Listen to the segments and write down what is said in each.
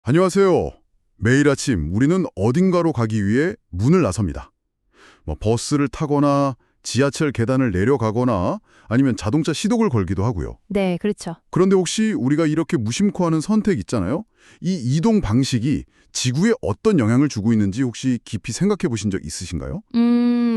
안녕하세요. 매일 아침 우리는 어딘가로 가기 위해 문을 나섭니다. 버스를 타거나 지하철 계단을 내려가거나 아니면 자동차 시동을 걸기도 하고요. 네, 그렇죠. 그런데 혹시 우리가 이렇게 무심코 하는 선택 있잖아요. 이 이동 방식이 지구에 어떤 영향을 주고 있는지 혹시 깊이 생각해 보신 적 있으신가요?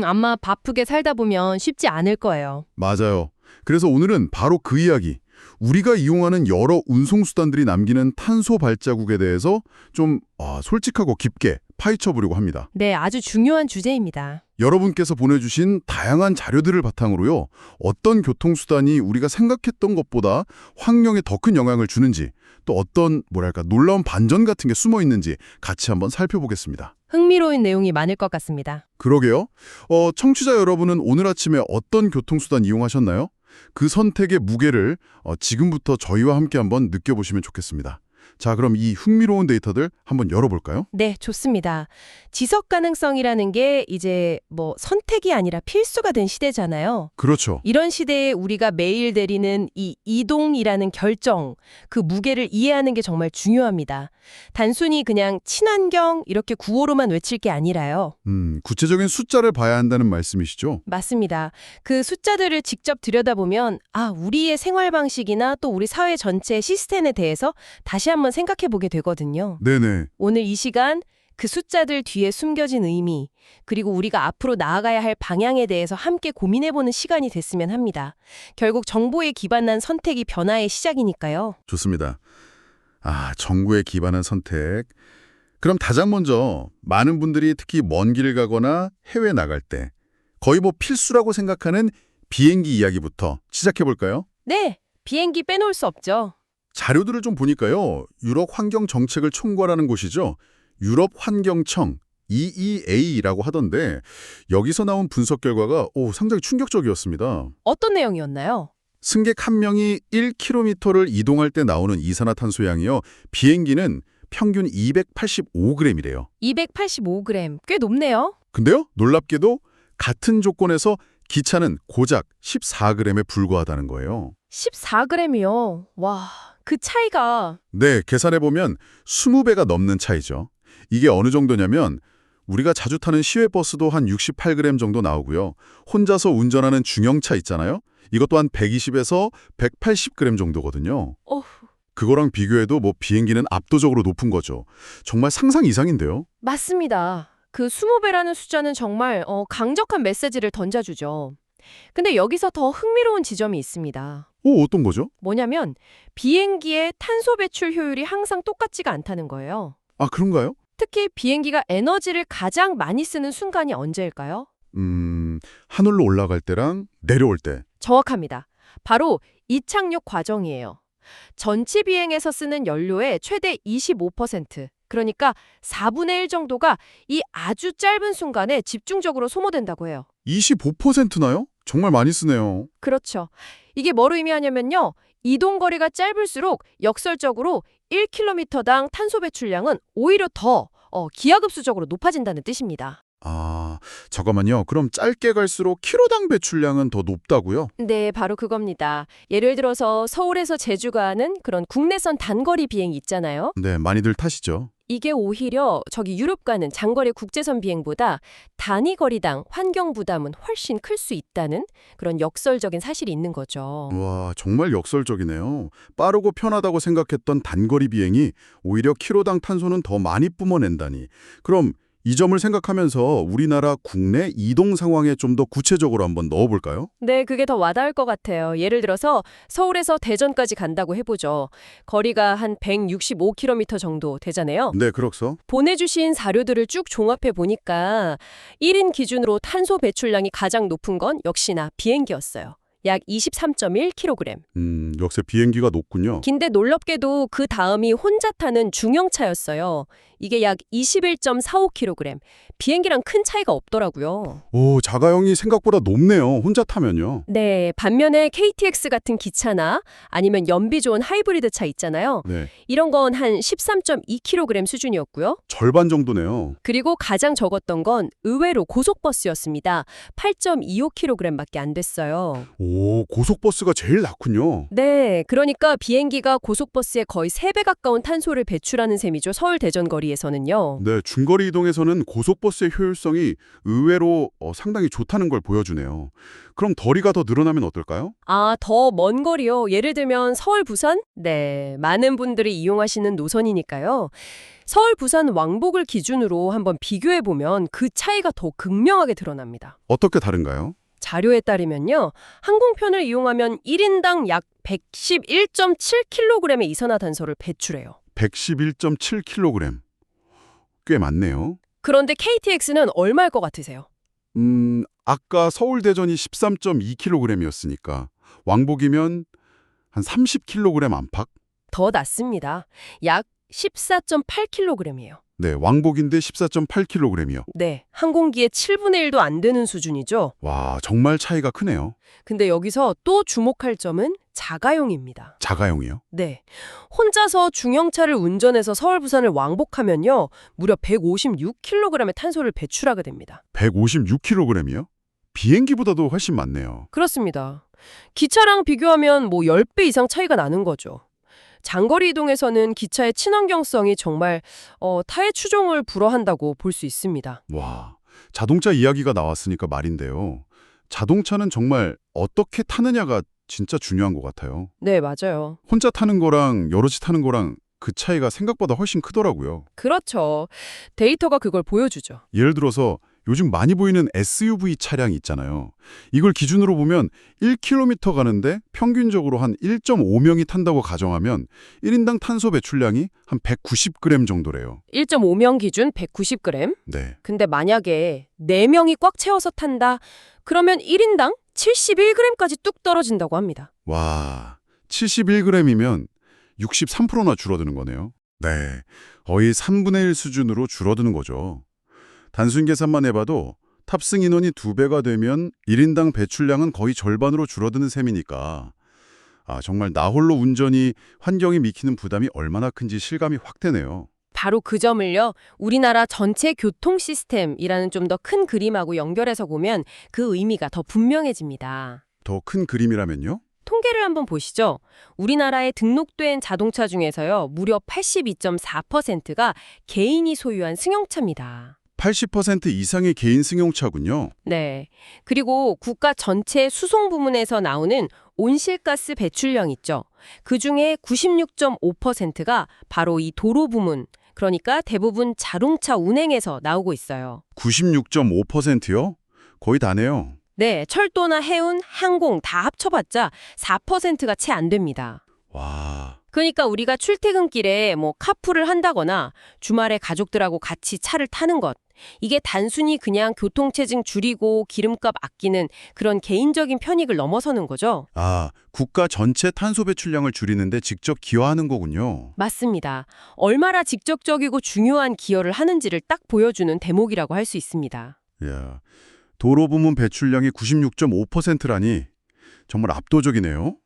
아마 바쁘게 살다 보면 쉽지 않을 거예요. 맞아요. 그래서 오늘은 바로 그 이야기, 우리가 이용하는 여러 운송수단들이 남기는 탄소 발자국에 대해서 좀 솔직하고 깊게 파헤쳐보려고 합니다. 네, 아주 중요한 주제입니다. 여러분께서 보내주신 다양한 자료들을 바탕으로요. 어떤 교통수단이 우리가 생각했던 것보다 환경에 더 큰 영향을 주는지, 또 어떤 놀라운 반전 같은 게 숨어 있는지 같이 한번 살펴보겠습니다. 흥미로운 내용이 많을 것 같습니다. 그러게요. 청취자 여러분은 오늘 아침에 어떤 교통수단 이용하셨나요? 그 선택의 무게를 지금부터 저희와 함께 한번 느껴보시면 좋겠습니다. 자, 그럼 이 흥미로운 데이터들 한번 열어볼까요? 네, 좋습니다. 지속 가능성이라는 게 이제 선택이 아니라 필수가 된 시대잖아요. 그렇죠. 이런 시대에 우리가 매일 내리는 이 이동이라는 결정, 그 무게를 이해하는 게 정말 중요합니다. 단순히 그냥 친환경 이렇게 구호로만 외칠 게 아니라요. 구체적인 숫자를 봐야 한다는 말씀이시죠? 맞습니다. 그 숫자들을 직접 들여다보면 우리의 생활 방식이나 또 우리 사회 전체의 시스템에 대해서 다시 한번 생각해 보게 되거든요. 네네. 오늘 이 시간 그 숫자들 뒤에 숨겨진 의미, 그리고 우리가 앞으로 나아가야 할 방향에 대해서 함께 고민해보는 시간이 됐으면 합니다. 결국 정보에 기반한 선택이 변화의 시작이니까요. 좋습니다. 정보에 기반한 선택. 그럼 가장 먼저 많은 분들이 특히 먼 길 가거나 해외 나갈 때 거의 필수라고 생각하는 비행기 이야기부터 시작해볼까요? 네, 비행기 빼놓을 수 없죠. 자료들을 좀 보니까요. 유럽 환경 정책을 총괄하는 곳이죠. 유럽 환경청, EEA라고 하던데 여기서 나온 분석 결과가 상당히 충격적이었습니다. 어떤 내용이었나요? 승객 한 명이 1km를 이동할 때 나오는 이산화탄소량이요. 비행기는 평균 285g이래요. 285g, 꽤 높네요. 근데요, 놀랍게도 같은 조건에서 기차는 고작 14g에 불과하다는 거예요. 14g이요. 와, 그 차이가. 네, 계산해보면 20배가 넘는 차이죠. 이게 어느 정도냐면 우리가 자주 타는 시외버스도 한 68g 정도 나오고요. 혼자서 운전하는 중형차 있잖아요. 이것도 한 120에서 180g 정도거든요. 그거랑 비교해도 비행기는 압도적으로 높은 거죠. 정말 상상 이상인데요. 맞습니다. 그 20배라는 숫자는 정말 강력한 메시지를 던져주죠. 근데 여기서 더 흥미로운 지점이 있습니다. 어떤 거죠? 뭐냐면 비행기의 탄소 배출 효율이 항상 똑같지가 않다는 거예요. 그런가요? 특히 비행기가 에너지를 가장 많이 쓰는 순간이 언제일까요? 하늘로 올라갈 때랑 내려올 때. 정확합니다. 바로 이착륙 과정이에요. 전체 비행에서 쓰는 연료의 최대 25%, 그러니까 4분의 1 정도가 이 아주 짧은 순간에 집중적으로 소모된다고 해요. 25%나요? 정말 많이 쓰네요. 그렇죠. 이게 뭘 의미하냐면요. 이동 거리가 짧을수록 역설적으로 1km당 탄소 배출량은 오히려 더 기하급수적으로 높아진다는 뜻입니다. 잠깐만요. 그럼 짧게 갈수록 킬로당 배출량은 더 높다고요? 네, 바로 그겁니다. 예를 들어서 서울에서 제주 가는 그런 국내선 단거리 비행이 있잖아요. 네, 많이들 타시죠. 이게 오히려 유럽 가는 장거리 국제선 비행보다 단위 거리당 환경 부담은 훨씬 클 수 있다는 그런 역설적인 사실이 있는 거죠. 와, 정말 역설적이네요. 빠르고 편하다고 생각했던 단거리 비행이 오히려 킬로당 탄소는 더 많이 뿜어낸다니. 그럼 이 점을 생각하면서 우리나라 국내 이동 상황에 좀 더 구체적으로 한번 넣어볼까요? 네, 그게 더 와닿을 것 같아요. 예를 들어서 서울에서 대전까지 간다고 해보죠. 거리가 한 165km 정도 되잖아요. 네, 그렇소. 보내주신 자료들을 쭉 종합해 보니까 1인 기준으로 탄소 배출량이 가장 높은 건 역시나 비행기였어요. 약 23.1kg. 역시 비행기가 높군요. 근데 놀랍게도 그 다음이 혼자 타는 중형차였어요. 이게 약 21.45kg. 비행기랑 큰 차이가 없더라고요. 오, 자가용이 생각보다 높네요. 혼자 타면요. 네, 반면에 KTX 같은 기차나 아니면 연비 좋은 하이브리드 차 있잖아요. 네, 이런 건 한 13.2kg 수준이었고요. 절반 정도네요. 그리고 가장 적었던 건 의외로 고속버스였습니다. 8.25kg밖에 안 됐어요. 오, 고속버스가 제일 낮군요. 네, 그러니까 비행기가 고속버스의 거의 3배 가까운 탄소를 배출하는 셈이죠. 서울 대전 거리에서는요. 네, 중거리 이동에서는 고속버스의 효율성이 의외로 상당히 좋다는 걸 보여주네요. 그럼 거리가 더 늘어나면 어떨까요? 아, 더 먼 거리요. 예를 들면 서울, 부산? 네, 많은 분들이 이용하시는 노선이니까요. 서울, 부산 왕복을 기준으로 한번 비교해보면 그 차이가 더 극명하게 드러납니다. 어떻게 다른가요? 자료에 따르면요. 항공편을 이용하면 1인당 약 111.7kg의 이산화탄소를 배출해요. 111.7kg. 꽤 많네요. 그런데 KTX는 얼마일 것 같으세요? 아까 서울 대전이 13.2kg이었으니까 왕복이면 한 30kg 안팎? 더 낮습니다. 약 14.8kg이에요. 네, 왕복인데 14.8kg이요. 네, 항공기의 7분의 1도 안 되는 수준이죠. 와, 정말 차이가 크네요. 근데 여기서 또 주목할 점은 자가용입니다. 자가용이요? 네, 혼자서 중형차를 운전해서 서울, 부산을 왕복하면요. 무려 156kg의 탄소를 배출하게 됩니다. 156kg이요? 비행기보다도 훨씬 많네요. 그렇습니다. 기차랑 비교하면 10배 이상 차이가 나는 거죠. 장거리 이동에서는 기차의 친환경성이 정말 타의 추종을 불허한다고 볼 수 있습니다. 와, 자동차 이야기가 나왔으니까 말인데요. 자동차는 정말 어떻게 타느냐가 진짜 중요한 것 같아요. 네, 맞아요. 혼자 타는 거랑 여럿이 타는 거랑 그 차이가 생각보다 훨씬 크더라고요. 그렇죠. 데이터가 그걸 보여주죠. 예를 들어서 요즘 많이 보이는 SUV 차량이 있잖아요. 이걸 기준으로 보면 1km 가는데 평균적으로 한 1.5명이 탄다고 가정하면 1인당 탄소 배출량이 한 190g 정도래요. 1.5명 기준 190g. 네. 근데 만약에 4명이 꽉 채워서 탄다. 그러면 1인당 71g까지 뚝 떨어진다고 합니다. 와, 71g이면 63%나 줄어드는 거네요. 네, 거의 3분의 1 수준으로 줄어드는 거죠. 단순 계산만 해봐도 탑승 인원이 2배가 되면 1인당 배출량은 거의 절반으로 줄어드는 셈이니까 정말 나 홀로 운전이 환경에 미치는 부담이 얼마나 큰지 실감이 확 되네요. 바로 그 점을요. 우리나라 전체 교통 시스템이라는 좀 더 큰 그림하고 연결해서 보면 그 의미가 더 분명해집니다. 더 큰 그림이라면요? 통계를 한번 보시죠. 우리나라에 등록된 자동차 중에서요. 무려 82.4%가 개인이 소유한 승용차입니다. 80% 이상의 개인 승용차군요. 네. 그리고 국가 전체 수송 부문에서 나오는 온실가스 배출량 있죠. 그중에 96.5%가 바로 이 도로 부문, 그러니까 대부분 자동차 운행에서 나오고 있어요. 96.5%요? 거의 다네요. 네, 철도나 해운, 항공 다 합쳐봤자 4%가 채 안 됩니다. 와, 그러니까 우리가 출퇴근길에 카풀을 한다거나 주말에 가족들하고 같이 차를 타는 것, 이게 단순히 그냥 교통체증 줄이고 기름값 아끼는 그런 개인적인 편익을 넘어서는 거죠. 국가 전체 탄소 배출량을 줄이는데 직접 기여하는 거군요. 맞습니다. 얼마나 직접적이고 중요한 기여를 하는지를 딱 보여주는 대목이라고 할 수 있습니다. 야, 도로 부문 배출량이 96.5%라니 정말 압도적이네요.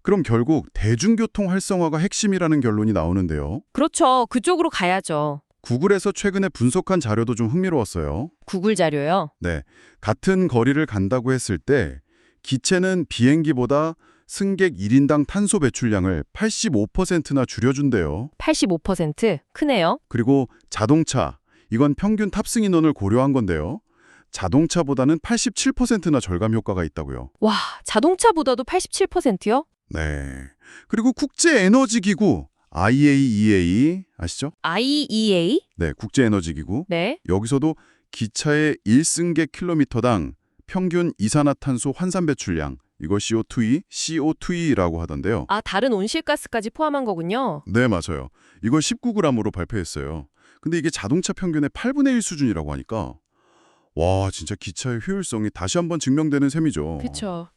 그럼 결국 대중교통 활성화가 핵심이라는 결론이 나오는데요. 그렇죠. 그쪽으로 가야죠. 구글에서 최근에 분석한 자료도 좀 흥미로웠어요. 구글 자료요. 네, 같은 거리를 간다고 했을 때 기체는 비행기보다 승객 1인당 탄소 배출량을 85%나 줄여준대요. 85%? 크네요. 그리고 자동차, 이건 평균 탑승 인원을 고려한 건데요. 자동차보다는 87%나 절감 효과가 있다고요. 와, 자동차보다도 87%요? 네. 그리고 국제에너지기구 IAEA 아시죠? IEA? 네, 국제에너지기구. 네. 여기서도 기차의 1승객 킬로미터당 평균 이산화탄소 환산 배출량, 이거 CO2E라고 하던데요. 다른 온실가스까지 포함한 거군요. 네, 맞아요. 이걸 19g으로 발표했어요. 근데 이게 자동차 평균의 8분의 1 수준이라고 하니까 와, 진짜 기차의 효율성이 다시 한번 증명되는 셈이죠. 그렇죠.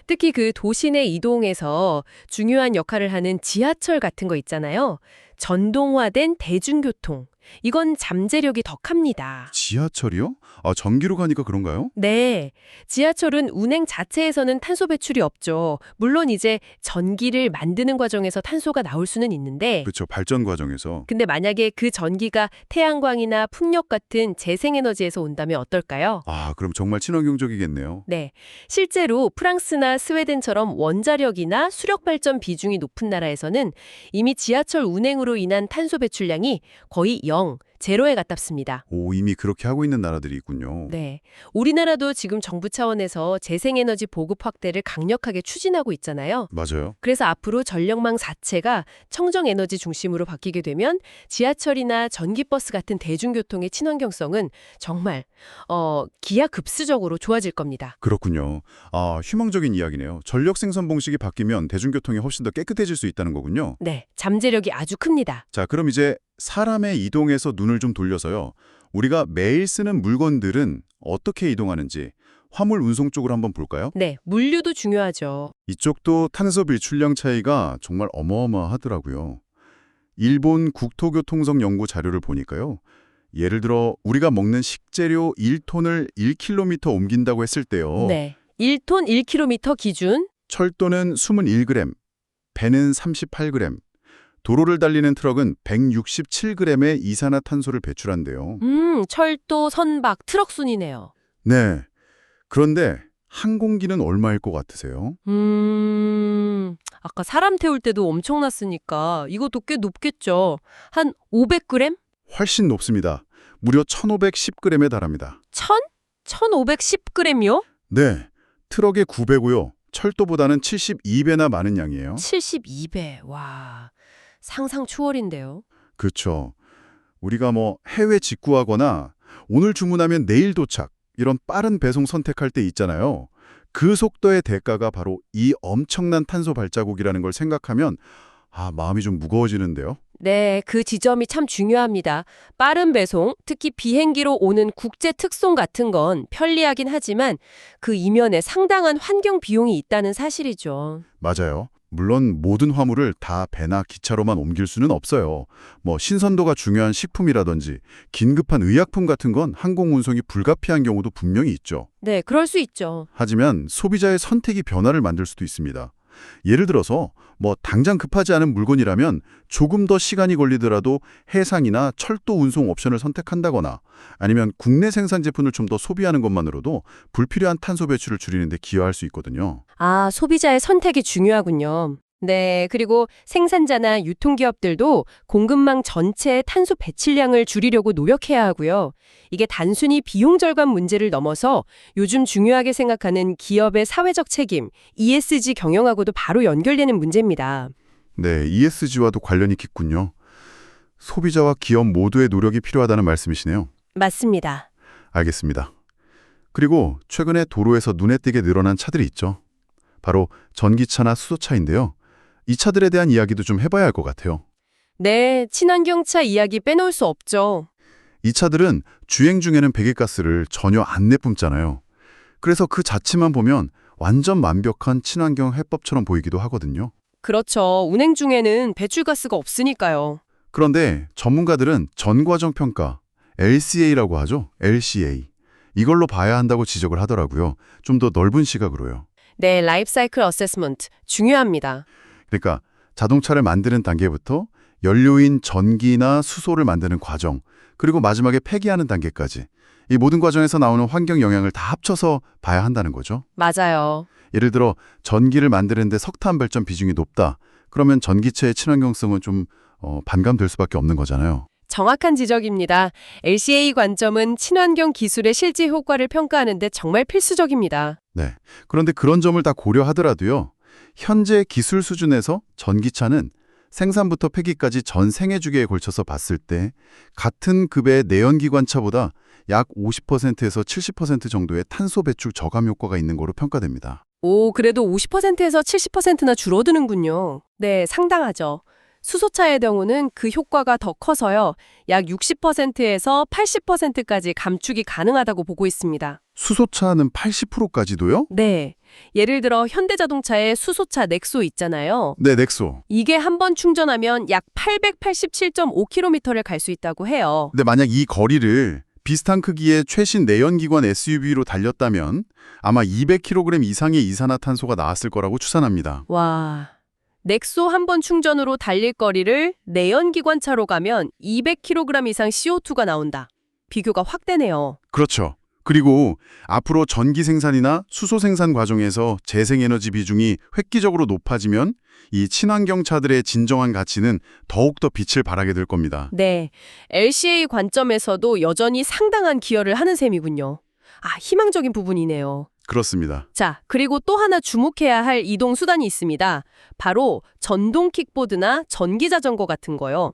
특히 그 도시 내 이동에서 중요한 역할을 하는 지하철 같은 거 있잖아요. 전동화된 대중교통. 이건 잠재력이 더 큽니다. 지하철이요? 아, 전기로 가니까 그런가요? 네. 지하철은 운행 자체에서는 탄소 배출이 없죠. 물론 이제 전기를 만드는 과정에서 탄소가 나올 수는 있는데, 그렇죠. 발전 과정에서. 근데 만약에 그 전기가 태양광이나 풍력 같은 재생에너지에서 온다면 어떨까요? 아, 그럼 정말 친환경적이겠네요. 네. 실제로 프랑스나 스웨덴처럼 원자력이나 수력 발전 비중이 높은 나라에서는 이미 지하철 운행으로 인한 탄소 배출량이 거의 0, 제로에 가깝습니다. 오, 이미 그렇게 하고 있는 나라들이 있군요. 네. 우리나라도 지금 정부 차원에서 재생에너지 보급 확대를 강력하게 추진하고 있잖아요. 맞아요. 그래서 앞으로 전력망 자체가 청정에너지 중심으로 바뀌게 되면 지하철이나 전기버스 같은 대중교통의 친환경성은 정말 기하급수적으로 좋아질 겁니다. 그렇군요. 아, 희망적인 이야기네요. 전력 생산 방식이 바뀌면 대중교통이 훨씬 더 깨끗해질 수 있다는 거군요. 네. 잠재력이 아주 큽니다. 자, 그럼 이제 사람의 이동에서 눈을 좀 돌려서요. 우리가 매일 쓰는 물건들은 어떻게 이동하는지 화물 운송 쪽으로 한번 볼까요? 네. 물류도 중요하죠. 이쪽도 탄소 배출량 차이가 정말 어마어마하더라고요. 일본 국토교통성 연구 자료를 보니까요. 예를 들어 우리가 먹는 식재료 1톤을 1km 옮긴다고 했을 때요. 네. 1톤 1km 기준. 철도는 21g, 배는 38g, 도로를 달리는 트럭은 167g의 이산화탄소를 배출한대요. 철도, 선박, 트럭 순이네요. 네. 그런데 항공기는 얼마일 것 같으세요? 아까 사람 태울 때도 엄청났으니까 이것도 꽤 높겠죠. 한 500g? 훨씬 높습니다. 무려 1510g에 달합니다. 1510g이요? 네. 트럭의 9배고요. 철도보다는 72배나 많은 양이에요. 72배. 와, 상상 초월인데요. 그렇죠. 우리가 해외 직구하거나 오늘 주문하면 내일 도착 이런 빠른 배송 선택할 때 있잖아요. 그 속도의 대가가 바로 이 엄청난 탄소 발자국이라는 걸 생각하면 마음이 좀 무거워지는데요. 네, 그 지점이 참 중요합니다. 빠른 배송, 특히 비행기로 오는 국제 특송 같은 건 편리하긴 하지만 그 이면에 상당한 환경 비용이 있다는 사실이죠. 맞아요. 물론 모든 화물을 다 배나 기차로만 옮길 수는 없어요. 신선도가 중요한 식품이라든지 긴급한 의약품 같은 건 항공 운송이 불가피한 경우도 분명히 있죠. 네, 그럴 수 있죠. 하지만 소비자의 선택이 변화를 만들 수도 있습니다. 예를 들어서 당장 급하지 않은 물건이라면 조금 더 시간이 걸리더라도 해상이나 철도 운송 옵션을 선택한다거나 아니면 국내 생산 제품을 좀 더 소비하는 것만으로도 불필요한 탄소 배출을 줄이는 데 기여할 수 있거든요. 아, 소비자의 선택이 중요하군요. 네, 그리고 생산자나 유통기업들도 공급망 전체의 탄소 배출량을 줄이려고 노력해야 하고요. 이게 단순히 비용 절감 문제를 넘어서 요즘 중요하게 생각하는 기업의 사회적 책임, ESG 경영하고도 바로 연결되는 문제입니다. 네, ESG와도 관련이 깊군요. 소비자와 기업 모두의 노력이 필요하다는 말씀이시네요. 맞습니다. 알겠습니다. 그리고 최근에 도로에서 눈에 띄게 늘어난 차들이 있죠. 바로 전기차나 수소차인데요. 이 차들에 대한 이야기도 좀 해봐야 할 것 같아요. 네, 친환경차 이야기 빼놓을 수 없죠. 이 차들은 주행 중에는 배기가스를 전혀 안 내뿜잖아요. 그래서 그 자체만 보면 완전 완벽한 친환경 해법처럼 보이기도 하거든요. 그렇죠. 운행 중에는 배출가스가 없으니까요. 그런데 전문가들은 전과정 평가, LCA라고 하죠. LCA. 이걸로 봐야 한다고 지적을 하더라고요. 좀 더 넓은 시각으로요. 네, 라이프 사이클 어세스먼트 중요합니다. 그러니까 자동차를 만드는 단계부터 연료인 전기나 수소를 만드는 과정, 그리고 마지막에 폐기하는 단계까지 이 모든 과정에서 나오는 환경 영향을 다 합쳐서 봐야 한다는 거죠. 맞아요. 예를 들어 전기를 만드는데 석탄 발전 비중이 높다. 그러면 전기차의 친환경성은 좀 반감될 수밖에 없는 거잖아요. 정확한 지적입니다. LCA 관점은 친환경 기술의 실제 효과를 평가하는 데 정말 필수적입니다. 네. 그런데 그런 점을 다 고려하더라도요. 현재 기술 수준에서 전기차는 생산부터 폐기까지 전 생애 주기에 걸쳐서 봤을 때 같은 급의 내연기관차보다 약 50%에서 70% 정도의 탄소 배출 저감 효과가 있는 거로 평가됩니다. 오, 그래도 50%에서 70%나 줄어드는군요. 네, 상당하죠. 수소차의 경우는 그 효과가 더 커서요. 약 60%에서 80%까지 감축이 가능하다고 보고 있습니다. 수소차는 80%까지도요? 네. 예를 들어 현대자동차의 수소차 넥소 있잖아요. 네, 넥소. 이게 한 번 충전하면 약 887.5km를 갈 수 있다고 해요. 근데 만약 이 거리를 비슷한 크기의 최신 내연기관 SUV로 달렸다면 아마 200kg 이상의 이산화탄소가 나왔을 거라고 추산합니다. 와. 넥소 한 번 충전으로 달릴 거리를 내연기관차로 가면 200kg 이상 CO2가 나온다. 비교가 확 되네요. 그렇죠. 그리고 앞으로 전기 생산이나 수소 생산 과정에서 재생에너지 비중이 획기적으로 높아지면 이 친환경 차들의 진정한 가치는 더욱더 빛을 발하게 될 겁니다. 네. LCA 관점에서도 여전히 상당한 기여를 하는 셈이군요. 아, 희망적인 부분이네요. 그렇습니다. 자, 그리고 또 하나 주목해야 할 이동 수단이 있습니다. 바로 전동 킥보드나 전기 자전거 같은 거요.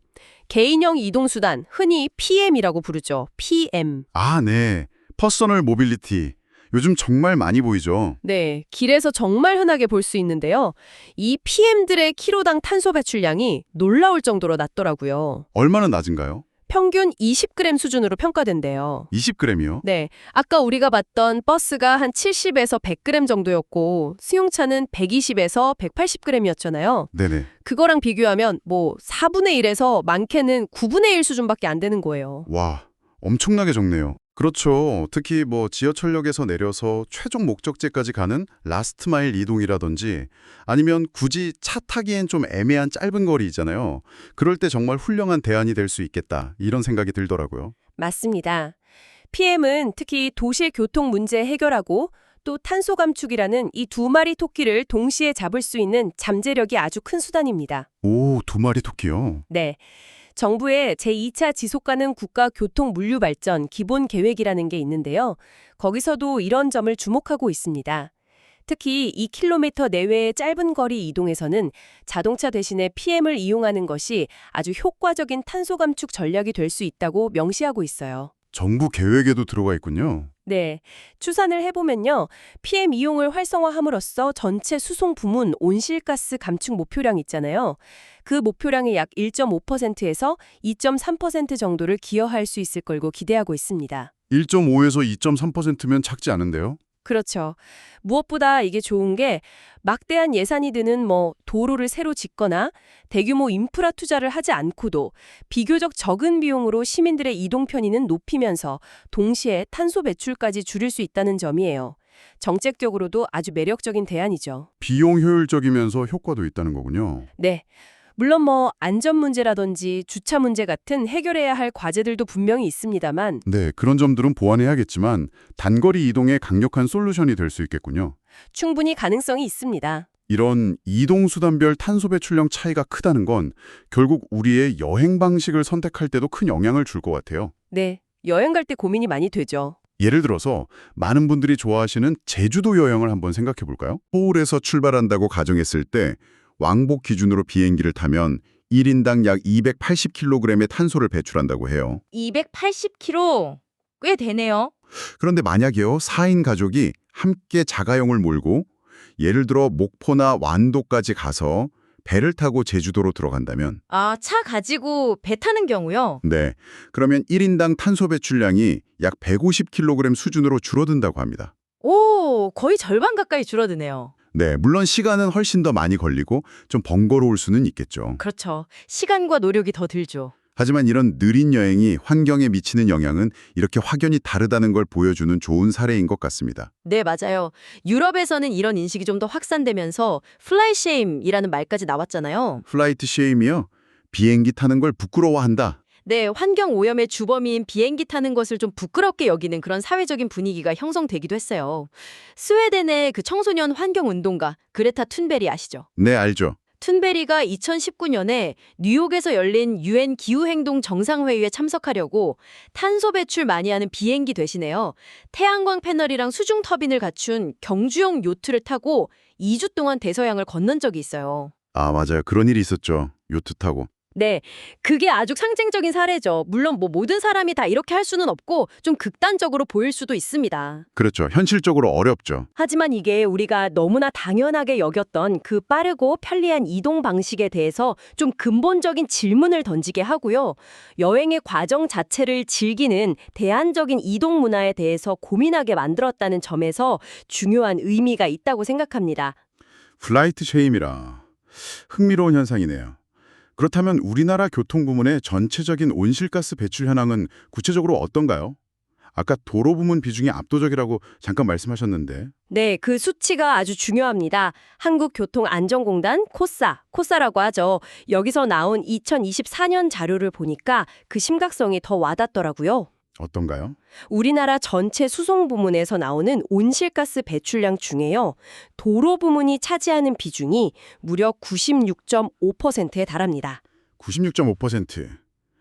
개인형 이동 수단, 흔히 PM이라고 부르죠. PM. 아, 네. 퍼서널 모빌리티. 요즘 정말 많이 보이죠. 네, 길에서 정말 흔하게 볼 수 있는데요. 이 PM들의 키로당 탄소 배출량이 놀라울 정도로 낮더라고요. 얼마나 낮은가요? 평균 20g 수준으로 평가된대요. 20g이요? 네, 아까 우리가 봤던 버스가 한 70에서 100g 정도였고 승용차는 120에서 180g이었잖아요. 네네. 그거랑 비교하면 뭐 4분의 1에서 많게는 9분의 1 수준밖에 안 되는 거예요. 와, 엄청나게 적네요. 그렇죠. 특히 지하철역에서 내려서 최종 목적지까지 가는 라스트 마일 이동이라든지 아니면 굳이 차 타기엔 좀 애매한 짧은 거리 있잖아요. 그럴 때 정말 훌륭한 대안이 될 수 있겠다. 이런 생각이 들더라고요. 맞습니다. PM은 특히 도시의 교통 문제 해결하고 또 탄소 감축이라는 이 두 마리 토끼를 동시에 잡을 수 있는 잠재력이 아주 큰 수단입니다. 오, 두 마리 토끼요. 네. 정부의 제2차 지속가능 국가 교통 물류 발전 기본 계획이라는 게 있는데요. 거기서도 이런 점을 주목하고 있습니다. 특히 2km 내외의 짧은 거리 이동에서는 자동차 대신에 PM을 이용하는 것이 아주 효과적인 탄소 감축 전략이 될 수 있다고 명시하고 있어요. 정부 계획에도 들어가 있군요. 네, 추산을 해보면요. PM 이용을 활성화함으로써 전체 수송 부문 온실가스 감축 목표량 있잖아요. 그 목표량의 약 1.5%에서 2.3% 정도를 기여할 수 있을 걸고 기대하고 있습니다. 1.5에서 2.3%면 작지 않은데요? 그렇죠. 무엇보다 이게 좋은 게 막대한 예산이 드는 도로를 새로 짓거나 대규모 인프라 투자를 하지 않고도 비교적 적은 비용으로 시민들의 이동 편의는 높이면서 동시에 탄소 배출까지 줄일 수 있다는 점이에요. 정책적으로도 아주 매력적인 대안이죠. 비용 효율적이면서 효과도 있다는 거군요. 네. 물론 안전 문제라든지 주차 문제 같은 해결해야 할 과제들도 분명히 있습니다만 네, 그런 점들은 보완해야겠지만 단거리 이동에 강력한 솔루션이 될 수 있겠군요. 충분히 가능성이 있습니다. 이런 이동수단별 탄소 배출량 차이가 크다는 건 결국 우리의 여행 방식을 선택할 때도 큰 영향을 줄 것 같아요. 네. 여행 갈 때 고민이 많이 되죠. 예를 들어서 많은 분들이 좋아하시는 제주도 여행을 한번 생각해 볼까요? 서울에서 출발한다고 가정했을 때 왕복 기준으로 비행기를 타면 1인당 약 280kg의 탄소를 배출한다고 해요. 280kg. 꽤 되네요. 그런데 만약에요, 4인 가족이 함께 자가용을 몰고 예를 들어 목포나 완도까지 가서 배를 타고 제주도로 들어간다면 아, 차 가지고 배 타는 경우요? 네, 그러면 1인당 탄소 배출량이 약 150kg 수준으로 줄어든다고 합니다. 오, 거의 절반 가까이 줄어드네요. 네, 물론 시간은 훨씬 더 많이 걸리고 좀 번거로울 수는 있겠죠. 그렇죠. 시간과 노력이 더 들죠. 하지만 이런 느린 여행이 환경에 미치는 영향은 이렇게 확연히 다르다는 걸 보여주는 좋은 사례인 것 같습니다. 네, 맞아요. 유럽에서는 이런 인식이 좀 더 확산되면서 플라이 쉐임이라는 말까지 나왔잖아요. 플라이트 쉐임이요? 비행기 타는 걸 부끄러워한다. 네, 환경 오염의 주범인 비행기 타는 것을 좀 부끄럽게 여기는 그런 사회적인 분위기가 형성되기도 했어요. 스웨덴의 그 청소년 환경운동가 그레타 툰베리 아시죠? 네, 알죠. 툰베리가 2019년에 뉴욕에서 열린 UN 기후행동 정상회의에 참석하려고 탄소 배출 많이 하는 비행기 대신에요. 태양광 패널이랑 수중 터빈을 갖춘 경주용 요트를 타고 2주 동안 대서양을 건넌 적이 있어요. 아, 맞아요. 그런 일이 있었죠. 요트 타고. 네, 그게 아주 상징적인 사례죠. 물론 모든 사람이 다 이렇게 할 수는 없고 좀 극단적으로 보일 수도 있습니다. 그렇죠. 현실적으로 어렵죠. 하지만 이게 우리가 너무나 당연하게 여겼던 그 빠르고 편리한 이동 방식에 대해서 좀 근본적인 질문을 던지게 하고요. 여행의 과정 자체를 즐기는 대안적인 이동 문화에 대해서 고민하게 만들었다는 점에서 중요한 의미가 있다고 생각합니다. 플라이트 쉐임이라 흥미로운 현상이네요. 그렇다면 우리나라 교통 부문의 전체적인 온실가스 배출 현황은 구체적으로 어떤가요? 아까 도로 부문 비중이 압도적이라고 잠깐 말씀하셨는데. 네, 그 수치가 아주 중요합니다. 한국교통안전공단 코사라고 하죠. 여기서 나온 2024년 자료를 보니까 그 심각성이 더 와닿더라고요. 어떤가요? 우리나라 전체 수송 부문에서 나오는 온실가스 배출량 중에요. 도로 부문이 차지하는 비중이 무려 96.5%에 달합니다. 96.5%.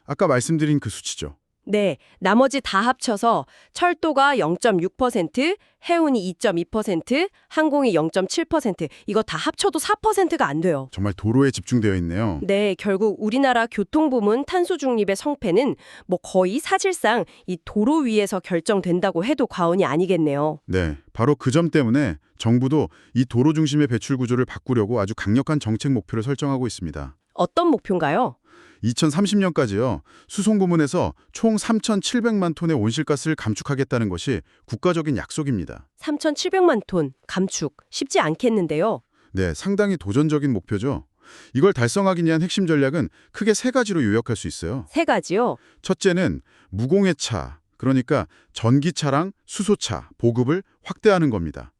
아까 말씀드린 그 수치죠. 네, 나머지 다 합쳐서 철도가 0.6%, 해운이 2.2%, 항공이 0.7%, 이거 다 합쳐도 4%가 안 돼요. 정말 도로에 집중되어 있네요. 네, 결국 우리나라 교통부문 탄소 중립의 성패는 거의 사실상 이 도로 위에서 결정된다고 해도 과언이 아니겠네요. 네, 바로 그 점 때문에 정부도 이 도로 중심의 배출 구조를 바꾸려고 아주 강력한 정책 목표를 설정하고 있습니다. 어떤 목표인가요? 2030년까지요. 수송 부문에서 총 3,700만 톤의 온실가스를 감축하겠다는 것이 국가적인 약속입니다. 3,700만 톤 감축 쉽지 않겠는데요. 네, 상당히 도전적인 목표죠. 이걸 달성하기 위한 핵심 전략은 크게 세 가지로 요약할 수 있어요. 세 가지요. 첫째는 무공해차, 그러니까 전기차랑 수소차, 보급을 확대하는 겁니다.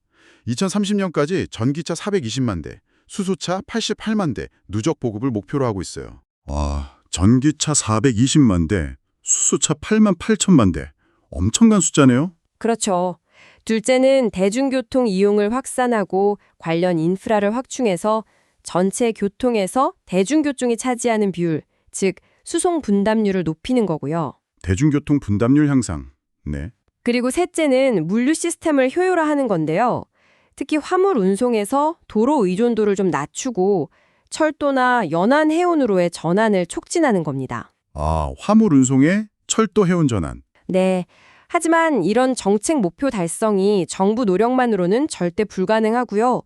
2030년까지 전기차 420만 대, 수소차 88만 대 누적 보급을 목표로 하고 있어요. 와, 전기차 420만 대, 수소차 8만 8천만 대. 엄청난 숫자네요. 그렇죠. 둘째는 대중교통 이용을 확산하고 관련 인프라를 확충해서 전체 교통에서 대중교통이 차지하는 비율, 즉 수송 분담률을 높이는 거고요. 대중교통 분담률 향상. 네. 그리고 셋째는 물류 시스템을 효율화하는 건데요. 특히 화물 운송에서 도로 의존도를 좀 낮추고 철도나 연안 해운으로의 전환을 촉진하는 겁니다. 아, 화물 운송에 철도 해운 전환. 네. 하지만 이런 정책 목표 달성이 정부 노력만으로는 절대 불가능하고요.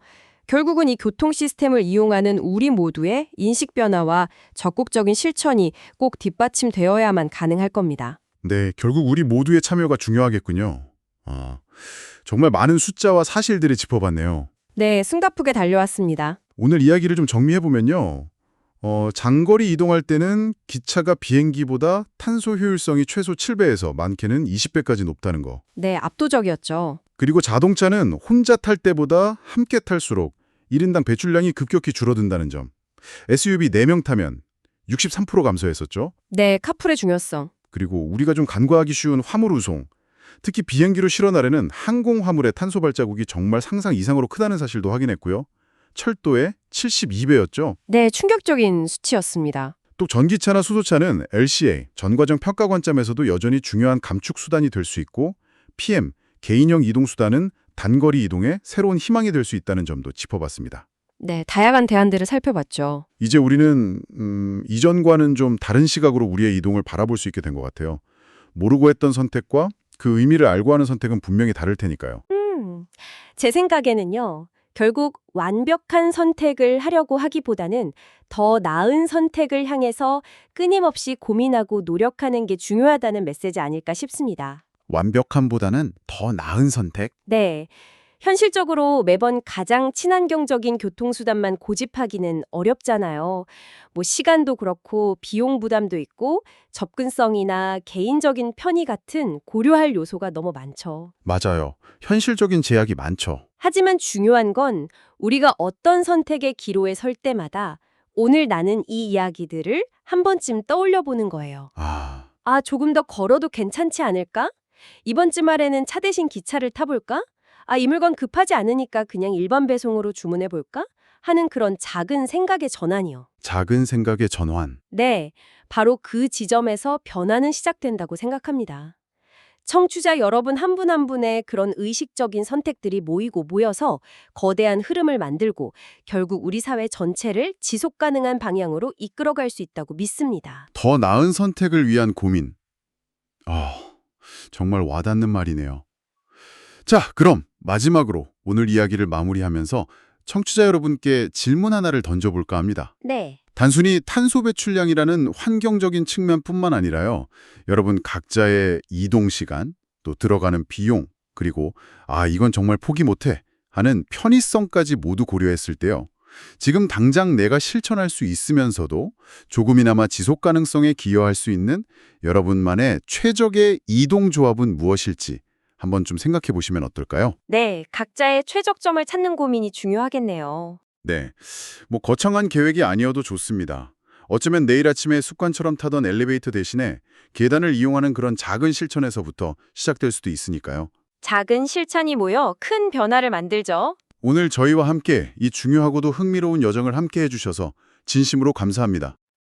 결국은 이 교통 시스템을 이용하는 우리 모두의 인식 변화와 적극적인 실천이 꼭 뒷받침되어야만 가능할 겁니다. 네, 결국 우리 모두의 참여가 중요하겠군요. 아, 정말 많은 숫자와 사실들을 짚어봤네요. 네, 숨가쁘게 달려왔습니다. 오늘 이야기를 좀 정리해보면요. 장거리 이동할 때는 기차가 비행기보다 탄소 효율성이 최소 7배에서 많게는 20배까지 높다는 거. 네, 압도적이었죠. 그리고 자동차는 혼자 탈 때보다 함께 탈수록 1인당 배출량이 급격히 줄어든다는 점. SUV 4명 타면 63% 감소했었죠. 네, 카풀의 중요성. 그리고 우리가 좀 간과하기 쉬운 화물 운송. 특히 비행기로 실어 나르는 항공 화물의 탄소 발자국이 정말 상상 이상으로 크다는 사실도 확인했고요. 철도의 72배였죠. 네, 충격적인 수치였습니다. 또 전기차나 수소차는 LCA, 전과정 평가 관점에서도 여전히 중요한 감축 수단이 될 수 있고 PM, 개인형 이동 수단은 단거리 이동의 새로운 희망이 될 수 있다는 점도 짚어봤습니다. 네, 다양한 대안들을 살펴봤죠. 이제 우리는 이전과는 좀 다른 시각으로 우리의 이동을 바라볼 수 있게 된 것 같아요. 모르고 했던 선택과 그 의미를 알고 하는 선택은 분명히 다를 테니까요. 제 생각에는요. 결국 완벽한 선택을 하려고 하기보다는 더 나은 선택을 향해서 끊임없이 고민하고 노력하는 게 중요하다는 메시지 아닐까 싶습니다. 완벽함보다는 더 나은 선택? 네. 현실적으로 매번 가장 친환경적인 교통수단만 고집하기는 어렵잖아요. 시간도 그렇고 비용 부담도 있고 접근성이나 개인적인 편의 같은 고려할 요소가 너무 많죠. 맞아요. 현실적인 제약이 많죠. 하지만 중요한 건 우리가 어떤 선택의 기로에 설 때마다 오늘 나는 이 이야기들을 한 번쯤 떠올려 보는 거예요. 조금 더 걸어도 괜찮지 않을까? 이번 주말에는 차 대신 기차를 타볼까? 이 물건 급하지 않으니까 그냥 일반 배송으로 주문해 볼까? 하는 그런 작은 생각의 전환이요. 작은 생각의 전환. 네, 바로 그 지점에서 변화는 시작된다고 생각합니다. 청취자 여러분 한 분 한 분의 그런 의식적인 선택들이 모여서 거대한 흐름을 만들고 결국 우리 사회 전체를 지속 가능한 방향으로 이끌어갈 수 있다고 믿습니다. 더 나은 선택을 위한 고민. 정말 와닿는 말이네요. 자, 그럼 마지막으로 오늘 이야기를 마무리하면서 청취자 여러분께 질문 하나를 던져볼까 합니다. 네. 단순히 탄소 배출량이라는 환경적인 측면뿐만 아니라요. 여러분 각자의 이동 시간, 또 들어가는 비용, 그리고 이건 정말 포기 못해 하는 편의성까지 모두 고려했을 때요. 지금 당장 내가 실천할 수 있으면서도 조금이나마 지속 가능성에 기여할 수 있는 여러분만의 최적의 이동 조합은 무엇일지 한번 좀 생각해 보시면 어떨까요? 네, 각자의 최적점을 찾는 고민이 중요하겠네요. 네, 거창한 계획이 아니어도 좋습니다. 어쩌면 내일 아침에 습관처럼 타던 엘리베이터 대신에 계단을 이용하는 그런 작은 실천에서부터 시작될 수도 있으니까요. 작은 실천이 모여 큰 변화를 만들죠. 오늘 저희와 함께 이 중요하고도 흥미로운 여정을 함께 해주셔서 진심으로 감사합니다.